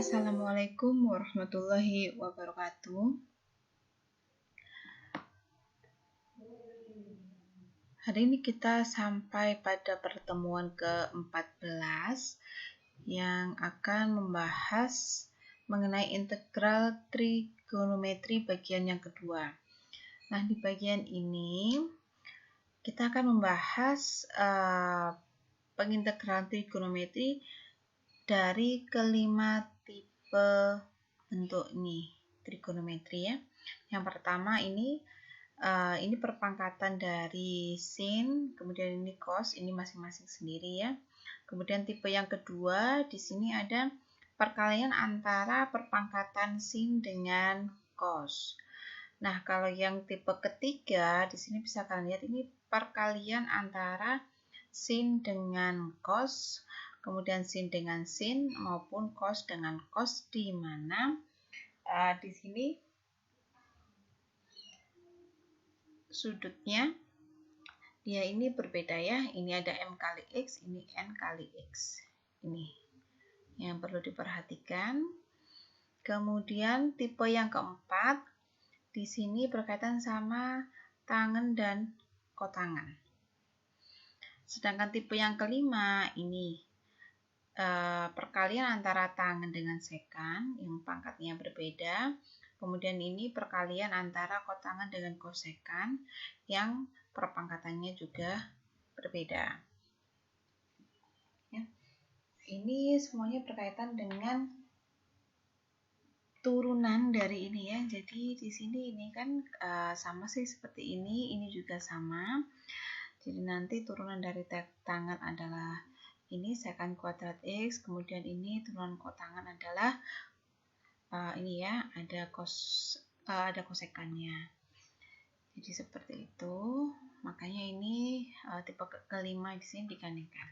Assalamualaikum warahmatullahi wabarakatuh. Hari ini kita sampai pada pertemuan ke-14 yang akan membahas mengenai integral trigonometri bagian yang kedua. Nah, di bagian ini kita akan membahas pengintegralan trigonometri dari kelima tipe bentuk ini trigonometri ya. Yang pertama ini perpangkatan dari sin, kemudian ini cos, ini masing-masing sendiri ya. Kemudian tipe yang kedua di sini ada perkalian antara perpangkatan sin dengan cos. Nah, kalau yang tipe ketiga di sini bisa kalian lihat ini perkalian antara sin dengan cos, kemudian sin dengan sin maupun cos dengan cos, di mana di sini sudutnya dia ini berbeda ya. Ini ada m kali x, ini n kali x. Ini yang perlu diperhatikan. Kemudian tipe yang keempat di sini berkaitan sama tangen dan kotangan. Sedangkan tipe yang kelima ini perkalian antara tangen dengan sekan yang pangkatnya berbeda. Kemudian ini perkalian antara kotangan dengan kosekan yang perpangkatannya juga berbeda. Ya. Ini semuanya berkaitan dengan turunan dari ini ya. Jadi di sini ini kan sama sih seperti ini juga sama. Jadi nanti turunan dari tangen adalah ini sekan kuadrat x, kemudian ini turunan kotangan adalah ini ya, ada kosekannya. Jadi seperti itu. Makanya ini tipe kelima di sini digandingkan.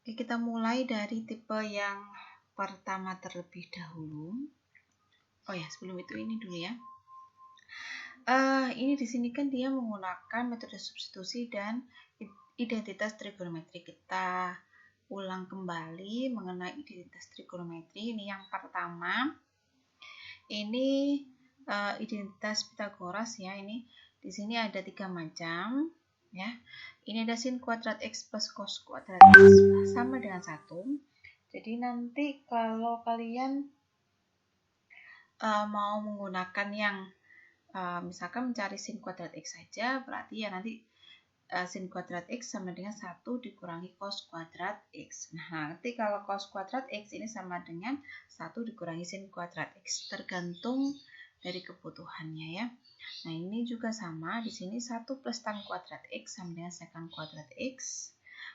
Oke, kita mulai dari tipe yang pertama terlebih dahulu. Oh ya, sebelum itu ini dulu ya. Ini di sini kan dia menggunakan metode substitusi dan identitas trigonometri. Kita ulang kembali mengenai identitas trigonometri. Ini yang pertama, ini identitas Pitagoras ya. Ini di sini ada 3 macam ya. Ini ada sin kuadrat x plus cos kuadrat x sama dengan 1. Jadi nanti kalau kalian mau menggunakan yang misalkan mencari sin kuadrat x saja, berarti ya nanti sin kuadrat x sama dengan 1 dikurangi cos kuadrat x. Nah, nanti kalau cos kuadrat x ini sama dengan 1 dikurangi sin kuadrat x, tergantung dari kebutuhannya ya. Nah, ini juga sama, di sini 1 plus tan kuadrat x sama dengan sekan kuadrat x.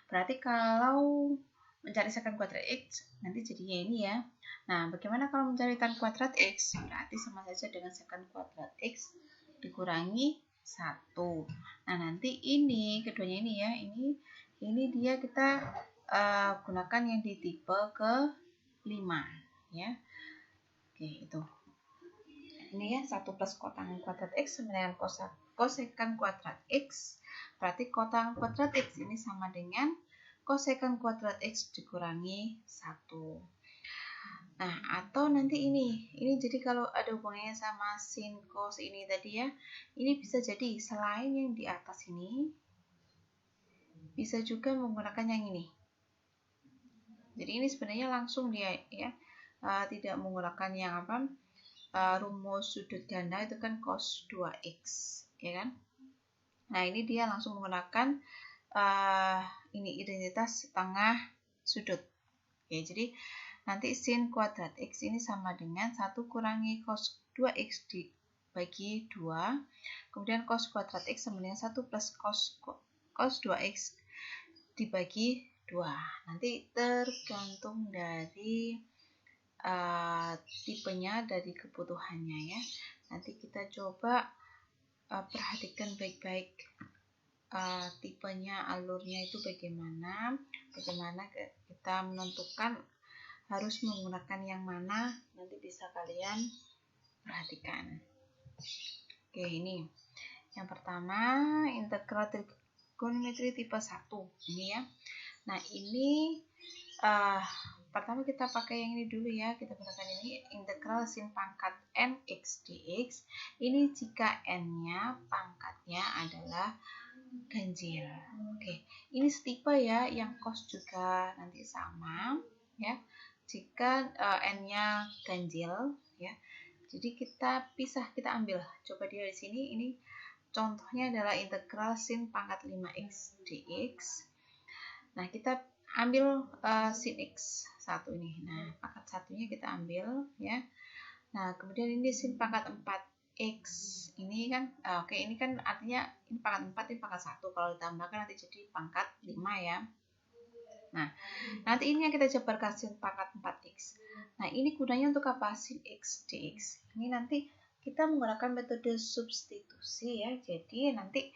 Berarti kalau mencari sekan kuadrat x, nanti jadinya ini ya. Nah, bagaimana kalau mencari tan kuadrat x? Berarti sama saja dengan sekan kuadrat x dikurangi 1. Nah, nanti ini keduanya ini ya, ini dia kita gunakan yang di tipe ke-5 ya. Oke, itu. Ini ya, 1 plus kotangan kuadrat x sama dengan kosekan kuadrat x. Berarti kotangan kuadrat x ini sama dengan kosekan kuadrat x dikurangi 1. Nah, atau nanti ini jadi kalau ada hubungannya sama sin cos ini tadi ya, ini bisa jadi selain yang di atas ini, bisa juga menggunakan yang ini. Jadi ini sebenarnya langsung dia ya, tidak menggunakan yang apa, rumus sudut ganda itu kan cos 2x, ya kan? Nah, ini dia langsung menggunakan ini identitas setengah sudut. Oke, jadi nanti sin kuadrat x ini sama dengan 1 kurangi cos 2x dibagi 2. Kemudian cos kuadrat x sama dengan 1 plus cos 2x dibagi 2. Nanti tergantung dari tipenya, dari kebutuhannya ya. Nanti kita coba perhatikan baik-baik tipenya, alurnya itu bagaimana kita menentukan harus menggunakan yang mana, nanti bisa kalian perhatikan. Oke, ini yang pertama integral trigonometri tipe 1 ini ya. Nah, ini pertama kita pakai yang ini dulu ya. Kita gunakan ini integral sin pangkat n x dx. Ini jika n-nya pangkatnya adalah ganjil. Oke, ini setipe ya, yang cos juga nanti sama ya. Jika n-nya ganjil ya. Jadi kita pisah, kita ambil. Coba dia di sini, ini contohnya adalah integral sin pangkat 5x dx. Nah, kita ambil sin x satu ini. Nah, pangkat satunya kita ambil ya. Nah, kemudian ini sin pangkat 4x. Ini kan oke, ini kan artinya ini pangkat 4, ini pangkat 1. Kalau ditambahkan nanti jadi pangkat 5 ya. Nah, nanti ini yang kita jabarkan sin pangkat 4x. Nah, ini gunanya untuk apa? Sin x dx. Ini nanti kita menggunakan metode substitusi ya. Jadi nanti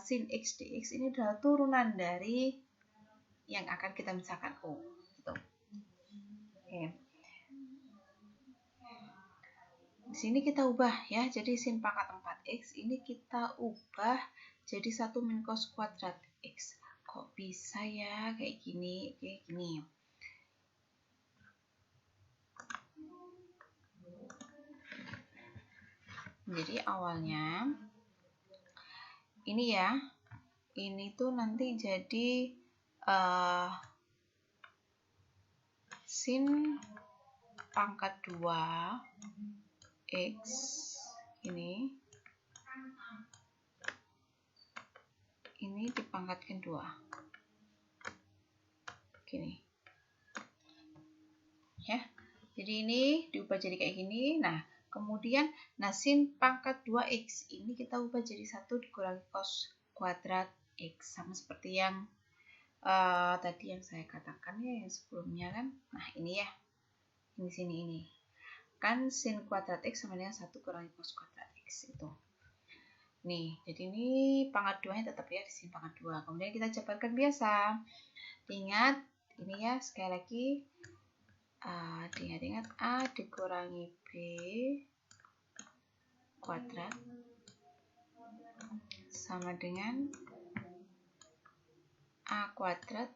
sin x dx ini adalah turunan dari yang akan kita misalkan U. Gitu. Oke. Di sini kita ubah ya. Jadi sin pangkat 4x ini kita ubah jadi 1 min cos kuadrat x. Kok bisa ya kayak gini, kayak gini. Jadi awalnya ini ya, ini tuh nanti jadi sin pangkat 2 x ini dipangkatkan 2 gini ya. Jadi ini diubah jadi kayak gini. Nah, kemudian sin pangkat 2x ini kita ubah jadi 1 dikurangi cos kuadrat x, sama seperti yang tadi yang saya katakan ya, yang sebelumnya kan. Nah, ini ya, ini sini ini kan sin kuadrat x sama dengan 1 kurangi cos kuadrat x itu. Nih, jadi ini pangkat 2 nya tetap ya di sin pangkat 2. Kemudian kita jabarkan biasa. Ingat ini ya, sekali lagi ingat a dikurangi b kuadrat sama dengan a kuadrat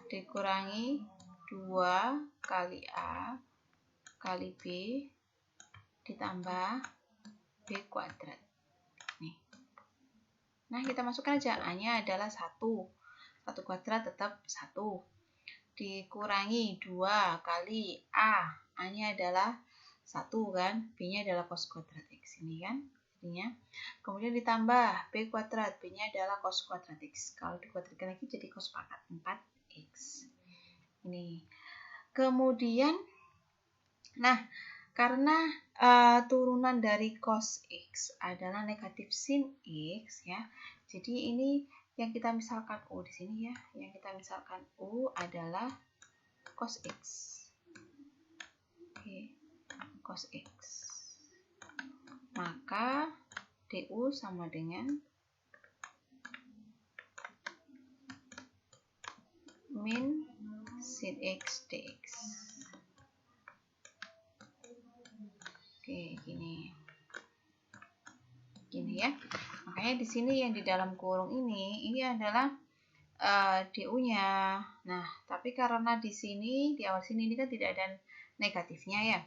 dikurangi 2 kali a kali b ditambah b kuadrat. Nih. Nah, kita masukkan aja. A-nya adalah 1. 1 kuadrat tetap 1. Dikurangi 2 kali A. A-nya adalah 1 kan. B-nya adalah cos kuadrat X ini kan. Jadinya. Kemudian ditambah B kuadrat. B-nya adalah cos kuadrat X. Kalau dikuadratkan lagi jadi cos pangkat 4X. Ini. Kemudian, nah, karena turunan dari cos X adalah negatif sin X ya. Jadi ini yang kita misalkan U di sini ya. Yang kita misalkan U adalah cos X. Oke, cos X. Maka DU sama dengan min sin X dx. Oke, gini ya. Makanya di sini yang di dalam kurung ini adalah DU-nya. Nah, tapi karena di sini di awal sini ini kan tidak ada negatifnya ya.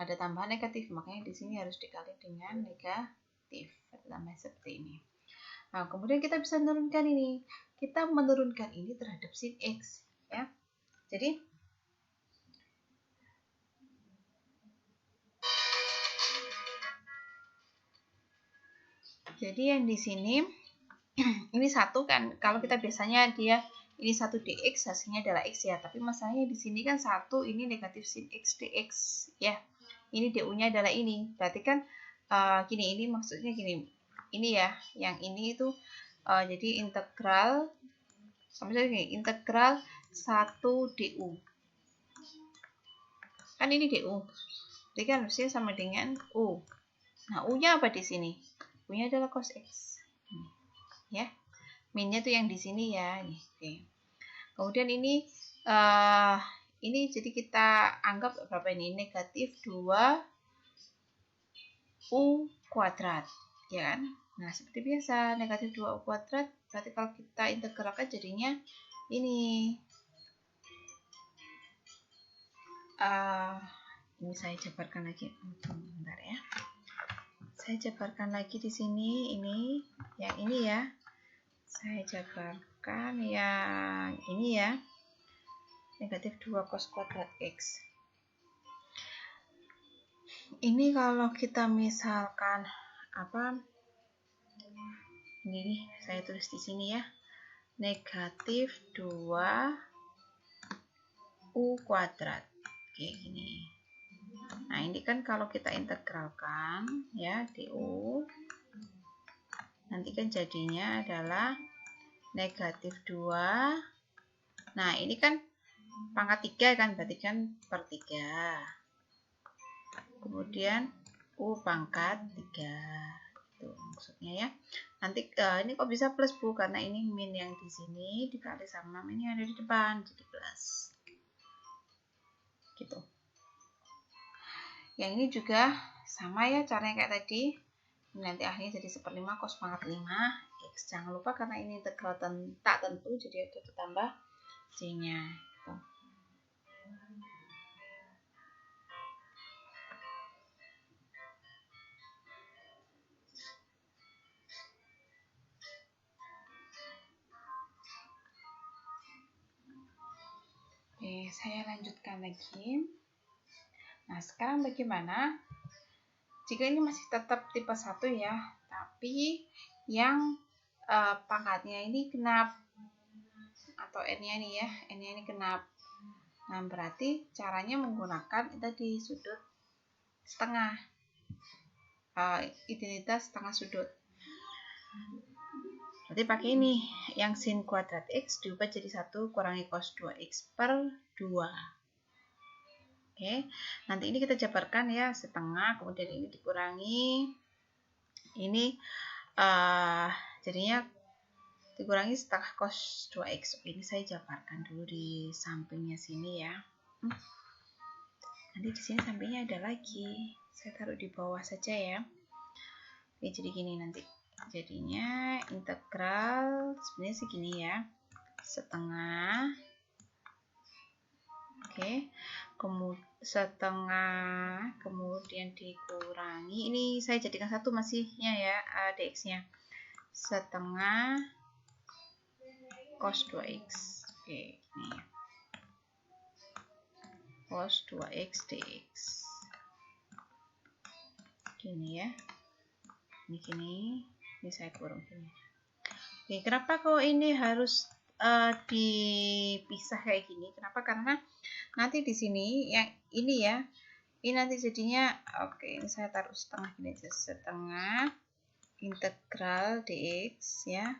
Ada tambahan negatif, makanya di sini harus dikali dengan negatif. Tambah seperti ini. Nah, kemudian kita bisa menurunkan ini. Kita menurunkan ini terhadap sin X ya. Jadi yang di sini ini 1 kan, kalau kita biasanya dia ini 1 dx hasilnya adalah x ya, tapi masalahnya di sini kan 1 ini negatif sin x dx ya. Ini du-nya adalah ini. Berarti kan gini, ini maksudnya gini. Ini ya, yang ini itu jadi integral sama gini, integral 1 du. Kan ini du. Jadi kan harusnya sama dengan u. Nah, u-nya apa di sini? U-nya adalah cos x. Ya. Minnya tuh yang di sini ya. Oke. Kemudian ini jadi kita anggap berapa ini? Negatif 2 U kuadrat. Ya kan? Nah, seperti biasa, negatif 2 U kuadrat. Berarti kalau kita integralkan jadinya ini. ini saya jabarkan lagi. Bentar ya. Saya jabarkan lagi di sini. Ini yang ini ya. Saya jabarkan yang ini ya. Negatif 2 cos kuadrat X. Ini kalau kita misalkan ini saya tulis di sini ya. Negatif 2 U kuadrat. Kayak gini. Nah, ini kan kalau kita integralkan ya du, nanti kan jadinya adalah negatif 2. Nah, ini kan pangkat 3 kan, berarti kan per 3. Kemudian U pangkat 3. Itu maksudnya ya. Nanti ini kok bisa plus Bu? Karena ini min yang di sini dikali sama min yang ada di depan, jadi plus. Gitu. Yang ini juga sama ya caranya kayak tadi. Nanti akhirnya jadi 1/5 cos pangkat 5 X. Jangan lupa karena ini integral tak tentu, jadi ada ditambah C-nya. Gitu. Oke, saya lanjutkan lagi. Nah, sekarang bagaimana jika ini masih tetap tipe 1 ya, tapi yang pangkatnya ini genap atau n-nya ini ya, n-nya ini genap. Nah, berarti caranya menggunakan tadi sudut setengah, identitas setengah sudut. Berarti pakai ini, yang sin kuadrat X diubah jadi 1 kurangi cos 2X per 2. Oke, nanti ini kita jabarkan ya, setengah, kemudian ini dikurangi, ini jadinya dikurangi setengah cos 2X. Oke, ini saya jabarkan dulu di sampingnya sini ya. Nanti di sini sampingnya ada lagi, saya taruh di bawah saja ya. Oke, jadi gini nanti. Jadinya integral sebenarnya segini ya, setengah, oke, setengah, kemudian dikurangi, ini saya jadikan 1 masihnya ya, dx nya setengah cos 2x, oke, ini ya, cos 2x dx, gini ya, ini gini. Ini saya kurung gini. Oke, kenapa kok ini harus dipisah kayak gini? Kenapa? Karena nanti di sini yang ini ya, ini nanti jadinya, oke, ini saya taruh setengah gini aja, setengah integral dx ya.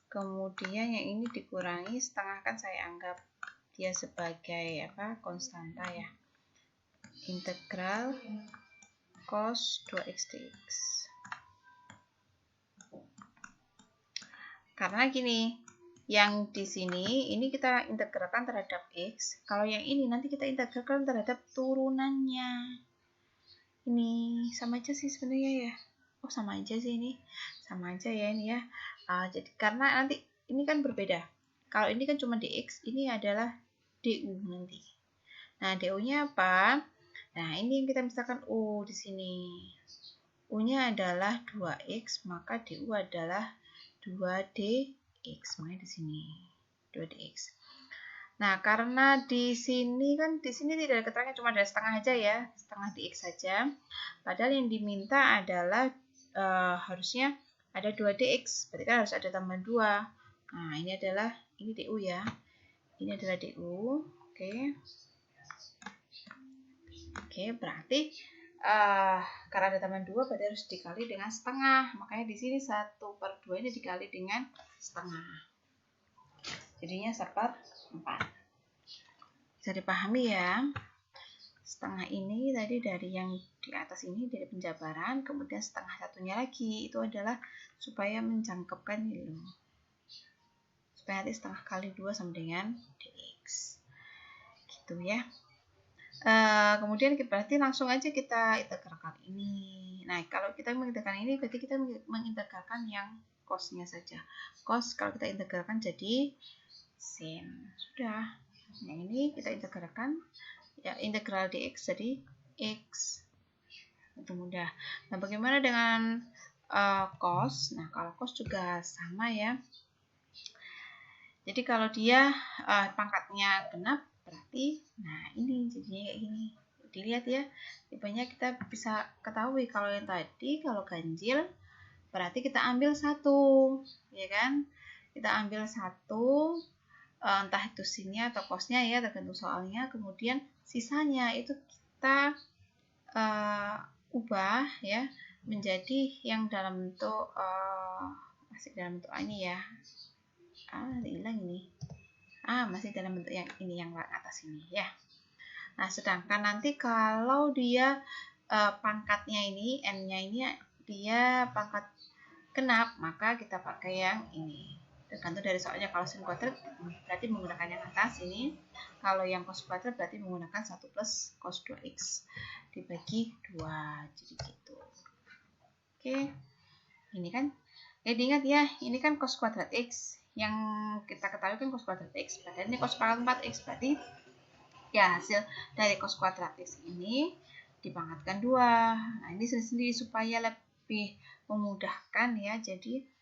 Kemudian yang ini dikurangi setengah, kan saya anggap dia sebagai konstanta ya. Integral cos 2x dx. Karena gini, yang di sini ini kita integralkan terhadap X. Kalau yang ini nanti kita integralkan terhadap turunannya. Ini sama aja sih sebenarnya ya. Oh, sama aja sih ini. Sama aja ya ini ya. Jadi karena nanti ini kan berbeda. Kalau ini kan cuma dx, ini adalah du nanti. Nah, du-nya apa? Nah, ini yang kita misalkan U di sini. U-nya adalah 2x, maka du adalah 2dx, makanya di sini 2dx. Nah, karena di sini tidak ada keterangan, cuma ada setengah aja ya, setengah dx saja. Padahal yang diminta adalah harusnya ada 2dx, berarti kan harus ada tambahan 2. Nah, ini du ya. Ini adalah du. Oke. Oke, berarti karena ada tambahan 2 berarti harus dikali dengan setengah. Makanya di sini 1/2 ini dikali dengan setengah. Jadinya 1/4. Bisa dipahami ya. Setengah ini tadi dari yang di atas ini dari penjabaran, kemudian setengah satunya lagi itu adalah supaya mencangkepkan ini loh. Supaya nanti setengah kali 2 sama dengan dx. Gitu ya. Kemudian berarti langsung aja kita integralkan ini. Nah, kalau kita mengintegralkan ini berarti kita mengintegralkan yang cos-nya saja. Cos kalau kita integralkan jadi sin. Sudah. Nah, ini kita integralkan, ya, integral dx jadi x. Itu mudah. Nah, bagaimana dengan cos? Nah, kalau cos juga sama ya. Jadi kalau dia pangkatnya genap, berarti, nah ini jadinya kayak gini. Dilihat ya, tipenya kita bisa ketahui kalau yang tadi, kalau ganjil, berarti kita ambil satu, ya kan? Kita ambil satu, entah itu sinnya atau cosnya ya, tergantung soalnya. Kemudian sisanya itu kita ubah ya menjadi yang dalam bentuk masih dalam bentuk ini ya, hilang ini, masih dalam bentuk yang ini, yang atas ini ya. Nah, sedangkan nanti kalau dia pangkatnya ini, n-nya ini dia pangkat genap, maka kita pakai yang ini. Tergantung dari soalnya. Kalau sin kuadrat berarti menggunakan yang atas ini. Kalau yang cos kuadrat berarti menggunakan 1 plus cos 2x dibagi 2. Jadi gitu. Oke. Ini kan, jadi ingat ya, ini kan cos kuadrat x. Yang kita ketahui kan cos kuadrat x. Padahal ini cos pangkat 4x. Berarti ya hasil dari cos kuadrat x ini dipangkatkan 2. Nah, ini sendiri supaya lebih memudahkan ya. Jadi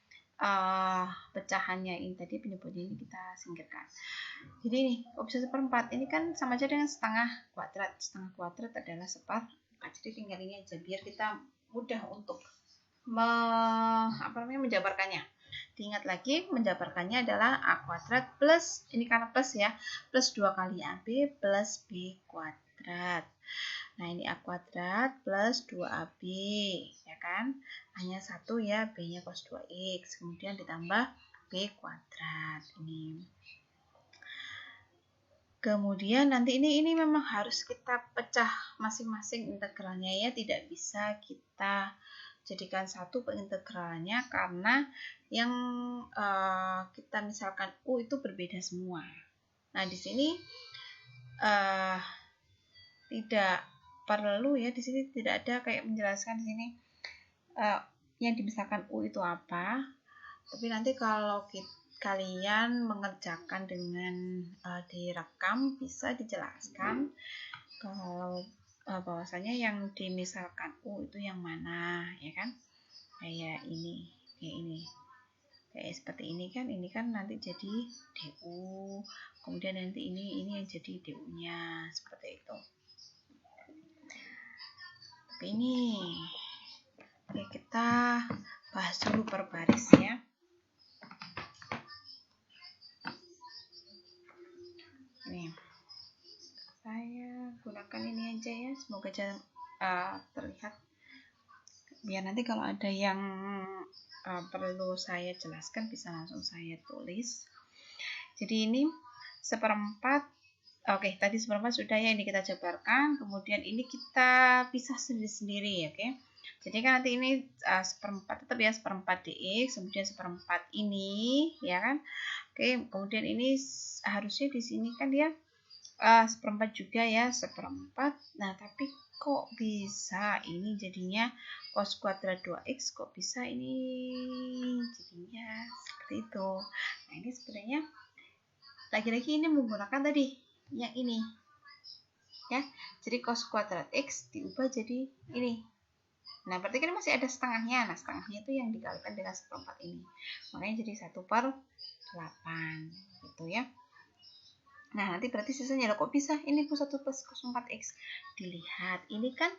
pecahannya ini tadi, penyebutnya ini kita singkirkan. Jadi ini kok bisa 1/4? Ini kan sama aja dengan setengah kuadrat. Setengah kuadrat adalah 1/4. Jadi tinggal ini aja biar kita mudah untuk menjabarkannya. Diingat lagi, menjabarkannya adalah a kuadrat plus, ini karena plus ya, plus 2 kali ab plus b kuadrat. Nah, ini a kuadrat plus 2ab, ya kan? Hanya satu ya, b-nya cos 2x. Kemudian ditambah b kuadrat. Ini. Kemudian nanti ini memang harus kita pecah masing-masing integralnya ya. Tidak bisa kita jadikan satu integralnya karena yang kita misalkan u itu berbeda semua. Nah, di sini tidak perlu ya, di sini tidak ada kayak menjelaskan di sini yang dimisalkan u itu apa. Tapi nanti kalau kalian mengerjakan dengan direkam bisa dijelaskan kalau bahwasanya yang dimisalkan u itu yang mana, ya kan? Kayak ini, kayak seperti ini kan nanti jadi du, kemudian nanti ini yang jadi du-nya, seperti itu. Tapi ini kita bahas dulu per baris ya. Ini saya gunakan ini aja ya, semoga terlihat. Biar nanti kalau ada yang perlu saya jelaskan bisa langsung saya tulis. Jadi ini 1/4. Oke, tadi 1/4 sudah ya, ini kita jabarkan. Kemudian ini kita pisah sendiri-sendiri, oke. Jadi kan nanti ini 1/4 tetap ya, 1/4 dx, kemudian 1/4 ini, ya kan. Oke, kemudian ini harusnya di sini kan dia 1/4 juga ya, 1/4. Nah, tapi kok bisa ini jadinya cos kuadrat 2x, kok bisa ini jadinya seperti itu. Nah, ini sebenarnya lagi-lagi ini menggunakan tadi yang ini ya, jadi cos kuadrat x diubah jadi ini. Nah, berarti kan masih ada setengahnya. Nah, setengahnya itu yang dikalikan dengan 1/4 ini, makanya jadi 1/8 gitu ya. Nah, nanti berarti sisanya kok bisa ini 1 plus cos 4x. Dilihat ini kan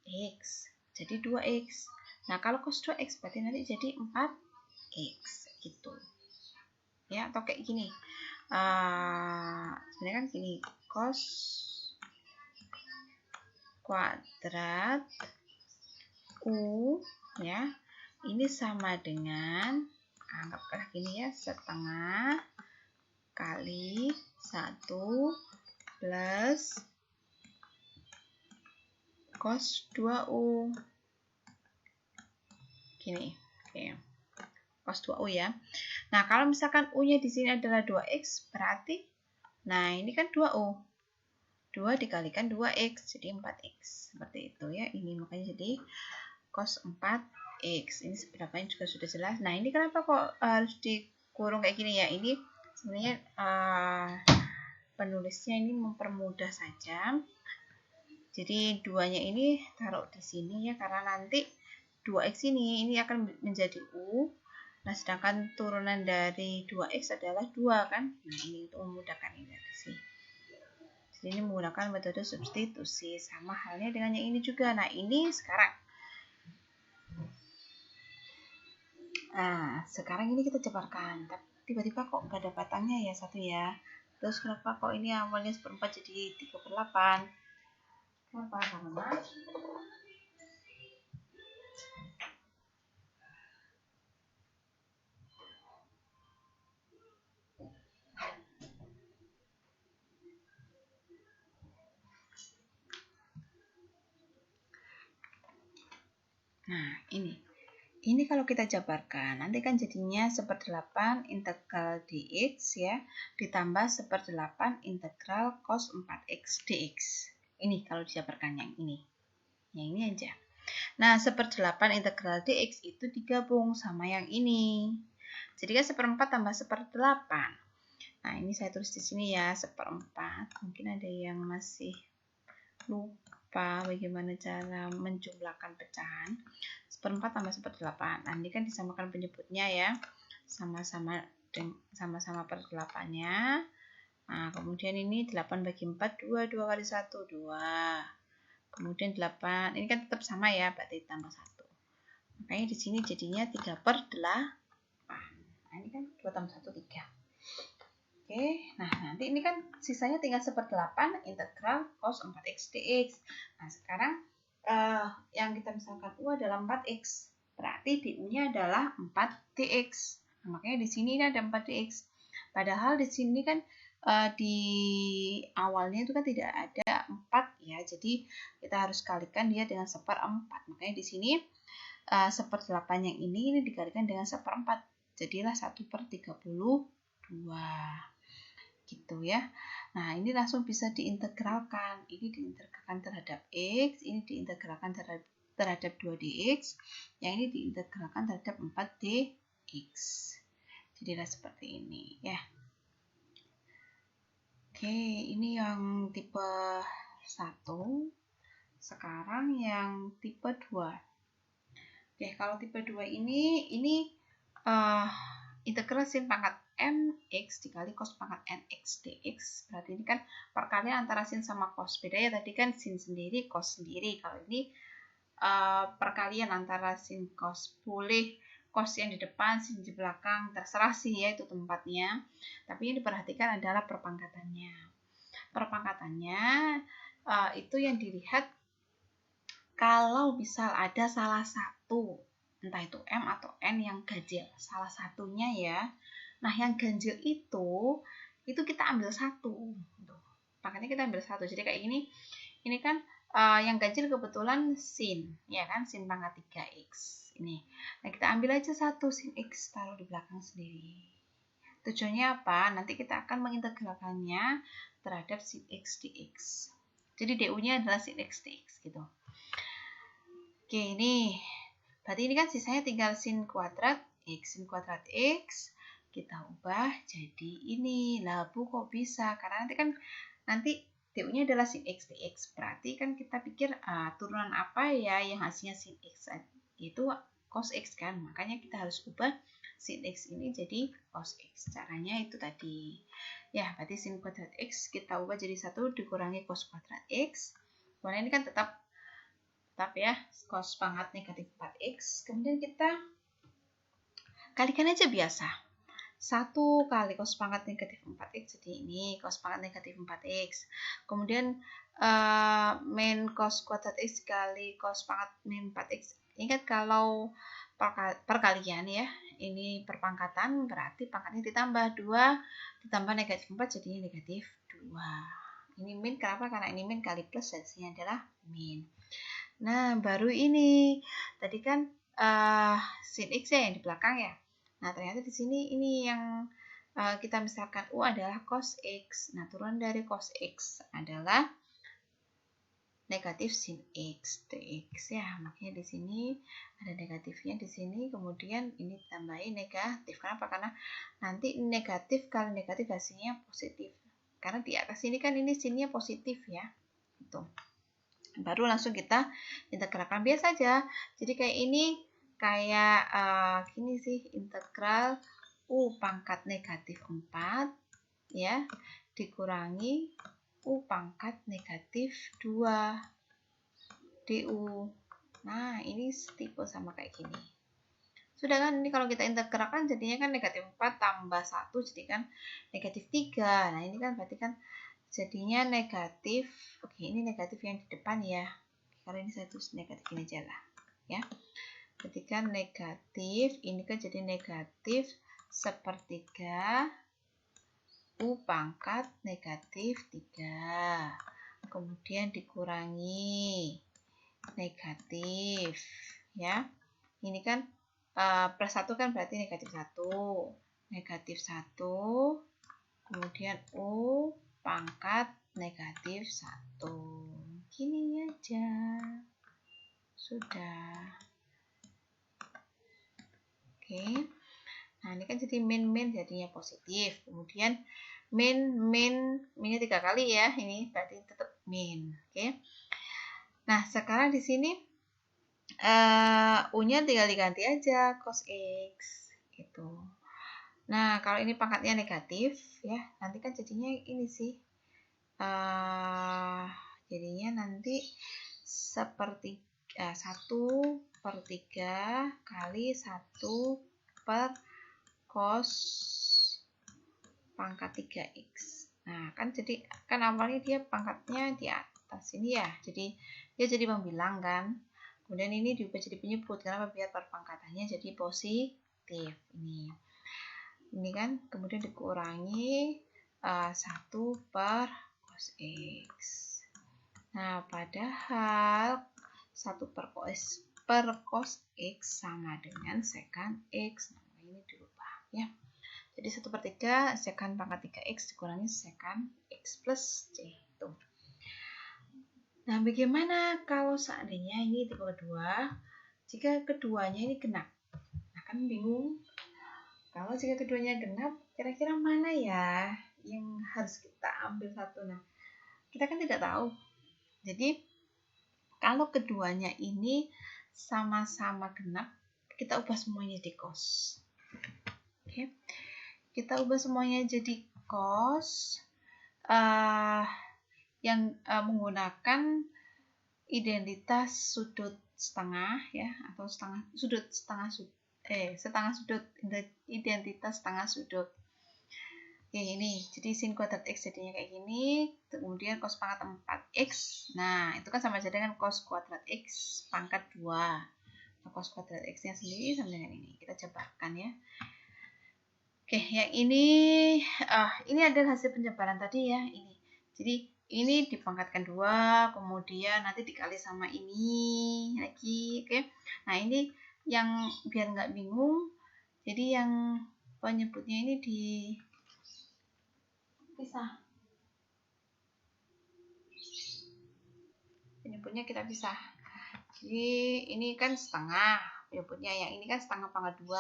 x, jadi 2x. Nah, kalau cos 2x berarti nanti jadi 4x gitu ya. Atau kayak gini, sebenarnya kan gini, cos kuadrat u ya, ini sama dengan, anggaplah gini ya, setengah kali 1 plus cos 2u. Gini, oke. Cos 2u ya. Nah, kalau misalkan u-nya di sini adalah 2x, berarti nah ini kan 2u. 2 dikalikan 2x jadi 4x. Seperti itu ya. Ini makanya jadi cos 4x. Ini seberapanya juga sudah jelas. Nah, ini kenapa kok harus dikurung kayak gini ya? Ini sebenarnya penulisnya ini mempermudah saja. Jadi 2-nya ini taruh di sini ya, karena nanti 2x ini akan menjadi U. Nah, sedangkan turunan dari 2x adalah 2 kan. Nah, ini untuk memudahkan ini di sini. Jadi ini menggunakan metode substitusi. Sama halnya dengan yang ini juga. Nah, ini sekarang. Nah, sekarang ini kita jabarkan. Tapi tiba-tiba kok nggak ada batangnya ya, 1 ya. Terus kenapa kok ini awalnya 1/4 jadi 3/8? Kenapa? Karena nah, ini kalau kita jabarkan, nanti kan jadinya 1/8 integral dx ya, ditambah 1/8 integral cos 4x dx. Ini kalau dijabarkan yang ini aja. Nah, 1/8 integral dx itu digabung sama yang ini. Jadi kan 1/4 tambah 1/8. Nah, ini saya tulis di sini ya, 1/4. Mungkin ada yang masih lupa bagaimana cara menjumlahkan pecahan. 1/4 tambah 1/8. Nah, ini kan disamakan penyebutnya ya. Sama-sama per 8-nya. Nah, kemudian ini 8 bagi 4, 2 kali 1, 2. Kemudian 8, ini kan tetap sama ya, berarti tambah 1. Makanya di sini jadinya 3/8. Nah, ini kan 2 tambah 1, 3. Oke, nah nanti ini kan sisanya tinggal 1/8 integral cos 4x dx. Nah, sekarang yang kita misalkan U adalah 4x. Berarti du-nya adalah 4dx. Nah, makanya di sini ada 4dx. Padahal di sini kan di awalnya itu kan tidak ada 4 ya. Jadi kita harus kalikan dia dengan 1/4. Makanya di sini 1/8 yang ini dikalikan dengan 1/4. Jadilah 1/32. Gitu ya. Nah, ini langsung bisa diintegralkan. Ini diintegralkan terhadap x, ini diintegralkan terhadap 2dx, yang ini diintegralkan terhadap 4dx. Jadilah seperti ini ya. Oke, ini yang tipe 1. Sekarang yang tipe 2. Oke, kalau tipe 2 ini integral sin pangkat mx dikali cos pangkat nx dx. Berarti ini kan perkalian antara sin sama cos. Beda ya, tadi kan sin sendiri, cos sendiri. Kalau ini perkalian antara sin cos. Boleh cos yang di depan, sin di belakang, terserah sih ya itu tempatnya. Tapi yang diperhatikan adalah perpangkatannya. Perpangkatannya itu yang dilihat kalau misal ada salah satu, entah itu M atau N yang ganjil, salah satunya ya. Nah, yang ganjil itu kita ambil 1. Makanya kita ambil 1. Jadi kayak ini kan yang ganjil kebetulan sin, ya kan, sin pangkat 3x. Ini. Nah, kita ambil aja 1 sin x, taruh di belakang sendiri. Tujuannya apa? Nanti kita akan mengintegralkannya terhadap sin x dx. Jadi du-nya adalah sin x dx gitu. Oke, ini berarti ini kan sisanya tinggal sin kuadrat x. Kita ubah jadi ini. Lah, Bu, kok bisa? Karena nanti du-nya adalah sin x dx. Berarti kan kita pikir turunan apa ya yang hasilnya sin x? Itu cos x kan. Makanya kita harus ubah sin x ini jadi cos x. Caranya itu tadi. Ya, berarti sin kuadrat x kita ubah jadi 1 dikurangi cos kuadrat x. Kemudian ini kan tetap ya, cos pangkat negatif 4x. Kemudian kita kalikan aja biasa. 1 kali cos pangkat negatif 4x, jadi ini cos pangkat negatif 4x. Kemudian min cos kuadrat x kali cos pangkat min 4x. Ingat kalau perkalian ya, ini perpangkatan berarti pangkatnya ditambah 2 ditambah negatif 4 jadinya negatif 2. Ini min, kenapa? Karena ini min kali plus, hasilnya adalah min. Nah, baru ini. Tadi kan sin x ya yang di belakang ya. Nah, ternyata di sini ini yang kita misalkan U adalah cos x. Nah, turunan dari cos x adalah negatif sin x dx ya. Makanya di sini ada negatifnya di sini, kemudian ini ditambahin negatif. Kenapa? Karena nanti negatif kali negatif hasilnya positif. Karena di atas ini kan ini sinnya positif ya. Itu. Baru langsung kita integralkan biasa aja. Jadi kayak ini kayak gini sih, integral U pangkat negatif 4 ya dikurangi U pangkat negatif 2 du. Nah, ini tipe sama kayak gini. Sudah kan, ini kalau kita integralkan jadinya kan negatif 4 tambah 1 jadi kan negatif 3. Nah, ini kan berarti kan jadinya negatif. Oke, ini negatif yang di depan ya. Karena ini saya tulis negatif ini aja lah. Ya. Ketika negatif, ini kan jadi negatif sepertiga U pangkat negatif 3. Kemudian dikurangi negatif ya. Ini kan plus 1 kan berarti negatif 1. Negatif 1 kemudian U pangkat negatif 1. Gini aja. Sudah. Oke. Nah, ini kan jadi min jadinya positif. Kemudian minnya 3 kali ya. Ini berarti tetap min. Oke. Nah, sekarang di sini U-nya tinggal diganti aja cos X gitu. Nah, kalau ini pangkatnya negatif ya, nanti kan jadinya ini sih. Jadinya nanti seperti 1/3 kali 1 per cos pangkat 3x. Nah, kan jadi kan awalnya dia pangkatnya di atas ini ya. Jadi dia jadi pembilang kan. Kemudian ini diubah jadi penyebut. Kenapa? Biar perpangkatannya jadi positif. Ini kan kemudian dikurangi 1 per cos X. Nah, padahal 1 per cos X sama dengan secant X. Nah, ini dirubah ya. Jadi 1/3 secant pangkat 3x dikurangi secant X plus C. Tuh. Nah, bagaimana kalau seandainya ini tipe kedua, jika keduanya ini genap? Nah, kan bingung. Kalau jika keduanya genap, kira-kira mana ya yang harus kita ambil satu? Nah, kita kan tidak tahu. Jadi, kalau keduanya ini sama-sama genap, kita ubah semuanya jadi cos. Oke. Kita ubah semuanya jadi cos. Yang menggunakan identitas sudut setengah ya, atau setengah sudut identitas setengah sudut. Kayak ini, jadi sin kuadrat X jadinya kayak gini, kemudian cos pangkat 4x, nah itu kan sama aja dengan cos kuadrat X pangkat 2. Nah, cos kuadrat X nya sendiri sama dengan ini, kita jabarkan ya. Oke, yang ini adalah hasil penjabaran tadi ya, ini. Jadi ini dipangkatkan 2, kemudian nanti dikali sama ini lagi, oke. Nah, ini yang biar nggak bingung, jadi yang penyebutnya ini dipisah. Penyebutnya kita pisah. Jadi ini kan setengah penyebutnya, yang ini kan setengah pangkat 2.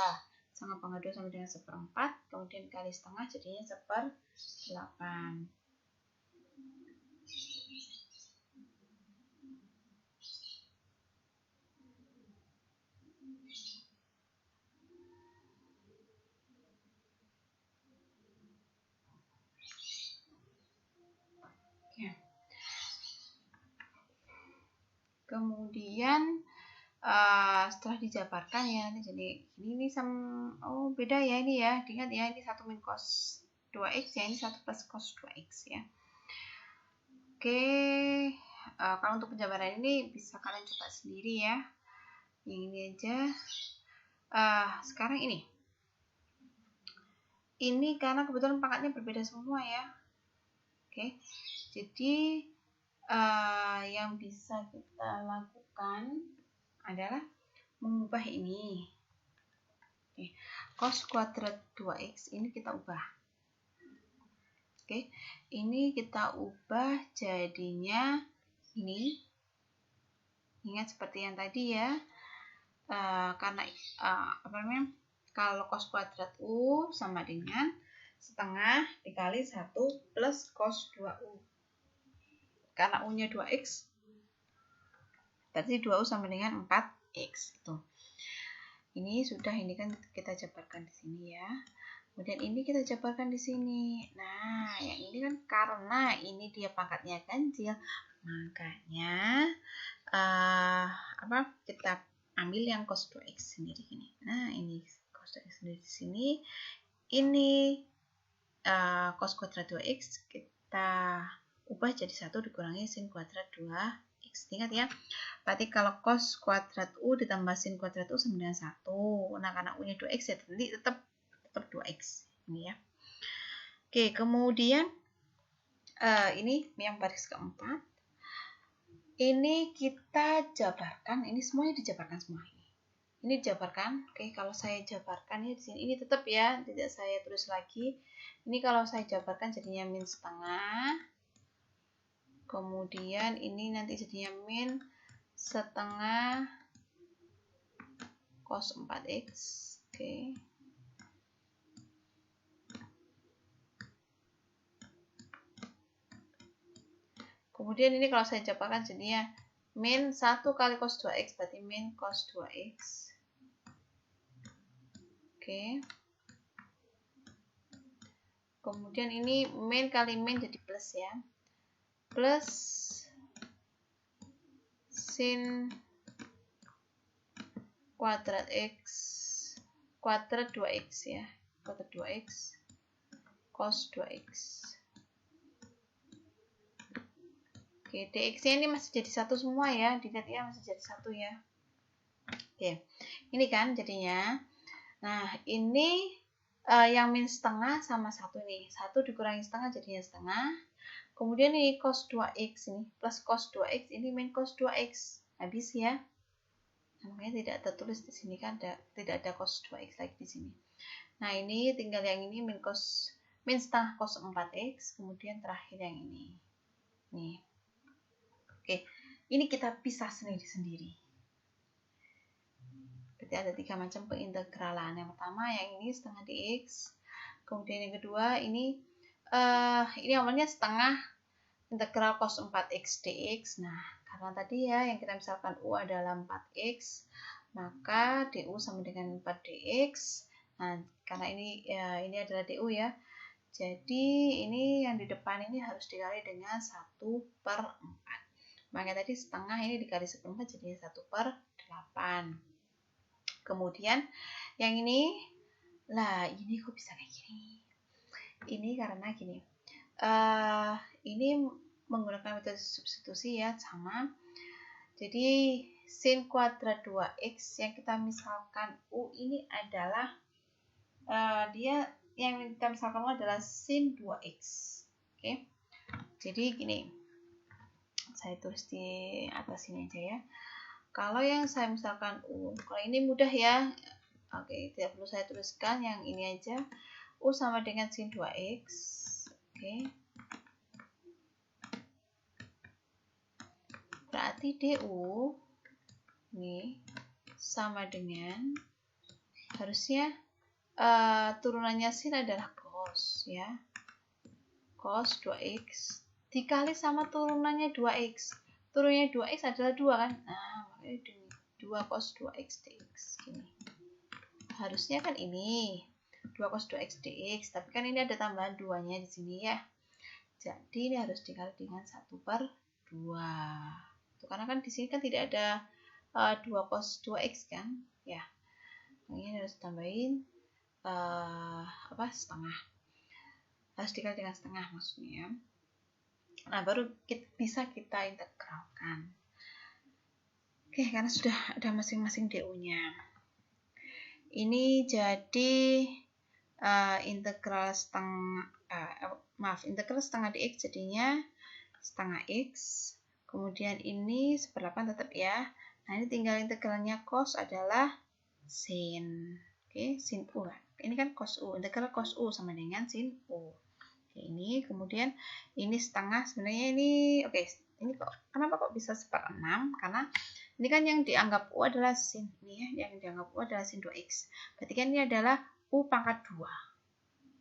Setengah pangkat 2 sama dengan 1/4, kemudian kali setengah jadinya 1/8. Ya. Kemudian setelah dijabarkan ya, jadi ini sama beda ya ini ya, ingat ya, ini 1 min cos 2x ya, ini 1 plus cos 2x ya. Oke, kalau untuk penjabaran ini bisa kalian coba sendiri ya, yang ini aja. Sekarang ini karena kebetulan pangkatnya berbeda semua ya. Oke, jadi yang bisa kita lakukan adalah mengubah ini. Oke, cos kuadrat 2x ini kita ubah. Oke, ini kita ubah jadinya ini. Ingat seperti yang tadi ya. Karena kalau cos kuadrat U sama dengan setengah dikali 1 plus cos 2U. Karena U-nya 2X, berarti 2U sama dengan 4X. Gitu. Ini sudah, ini kan kita jabarkan di sini ya. Kemudian ini kita jabarkan di sini. Nah, yang ini kan karena ini dia pangkatnya ganjil, makanya kita ambil yang cos 2X sendiri ini. Nah, ini cos 2X sendiri di sini. Ini cos kuadrat 2X kita ubah jadi 1 dikurangi sin kuadrat 2X. Ingat ya. Berarti kalau cos kuadrat U ditambah sin kuadrat U sama dengan 1. Nah, karena U-nya 2X ya tetap 2X. Ini ya. Oke, kemudian ini yang baris keempat. Ini kita jabarkan, ini semuanya dijabarkan semua ini. Ini dijabarkan. Oke, kalau saya jabarkan ya di sini, ini tetap ya, tidak saya tulis lagi. Ini kalau saya jabarkan jadinya min setengah. Kemudian ini nanti jadinya min setengah cos 4X. Oke. Kemudian ini kalau saya jabarkan jadinya min 1 kali cos 2X, berarti min cos 2X. Oke. Kemudian ini min kali min jadi plus ya. Plus sin kuadrat X kuadrat 2X ya. Kuadrat 2X cos 2X. Oke, dx-nya ini masih jadi 1 semua ya. Dilihat ya, masih jadi 1 ya. Oke, ini kan jadinya. Nah, ini yang min setengah sama 1 nih. 1 dikurangi setengah jadinya setengah. Kemudian ini cos 2X ini. Plus cos 2X ini min cos 2X. Habis ya. Namanya tidak tertulis di sini kan. Tidak ada cos 2X lagi di sini. Nah, ini tinggal yang ini min setengah cos 4X. Kemudian terakhir yang ini. Nih. Oke, ini kita pisah sendiri-sendiri. Berarti ada 3 macam pengintegralan. Yang pertama yang ini setengah dx. Kemudian yang kedua ini awalnya setengah integral cos 4x dx. Nah, karena tadi ya yang kita misalkan U adalah 4x, maka du sama dengan 4dx. Nah, karena ini adalah du ya. Jadi ini yang di depan ini harus dikali dengan 1/4. Makanya tadi setengah ini dikali 1/4 jadi 1/8. Kemudian yang ini, lah ini kok bisa kayak gini? Ini karena gini, ini menggunakan metode substitusi ya, sama. Jadi sin kuadrat 2x yang kita misalkan U ini adalah dia yang kita misalkan U adalah sin 2x. Oke. Jadi gini. Saya tulis di atas ini aja ya. Kalau yang saya misalkan U, kalau ini mudah ya. Oke, tidak perlu saya tuliskan, yang ini aja. U sama dengan sin 2x. Oke. Berarti du ini sama dengan, harusnya turunannya sin adalah cos ya. Cos 2x dikali sama turunannya 2x. Turunnya 2x adalah 2 kan? Nah, makanya 2 cos 2x dx. Gini. Harusnya kan ini 2 cos 2x dx, tapi kan ini ada tambahan 2-nya di sini ya. Jadi ini harus dikali dengan 1/2. Karena kan di sini kan tidak ada 2 cos 2x kan? Ya. Ini harus tambahin setengah. Harus dikali dengan setengah maksudnya. Nah, baru bisa kita integralkan. Oke, karena sudah ada masing-masing du-nya. Ini jadi integral setengah dx jadinya setengah x. Kemudian ini 1/8 tetap ya. Nah, ini tinggal integralnya cos adalah sin. Oke, sin u. Ini kan cos u. Integral cos u sama dengan sin u. Ini kemudian ini setengah, sebenarnya ini ini kenapa kok bisa 1/6? Karena ini kan yang dianggap U adalah sin ini ya, yang dianggap U adalah sin 2x. Berarti kan ini adalah U pangkat 2.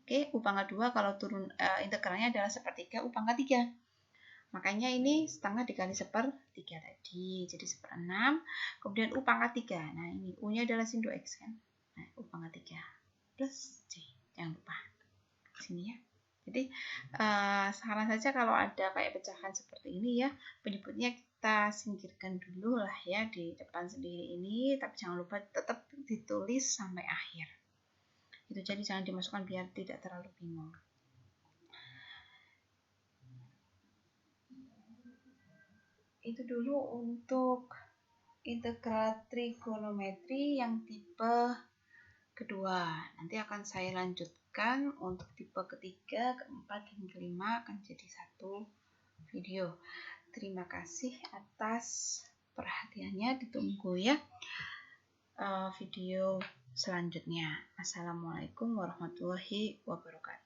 Oke, U pangkat 2 kalau turun integralnya adalah sepertiga U pangkat 3. Makanya ini setengah dikali sepertiga tadi, jadi 1/6. Kemudian U pangkat 3. Nah, ini U-nya adalah sin 2X kan. Nah, U pangkat 3 plus C. Jangan lupa. Sini ya. Jadi, saran saja kalau ada kayak pecahan seperti ini ya, penyebutnya kita singkirkan dulu lah ya di depan sendiri ini, tapi jangan lupa tetap ditulis sampai akhir. Itu jadi jangan dimasukkan biar tidak terlalu bingung. Itu dulu untuk integral trigonometri yang tipe kedua. Nanti akan saya lanjutkan untuk tipe ketiga, keempat, dan kelima akan jadi satu video. Terima kasih atas perhatiannya, ditunggu ya video selanjutnya. Assalamualaikum warahmatullahi wabarakatuh.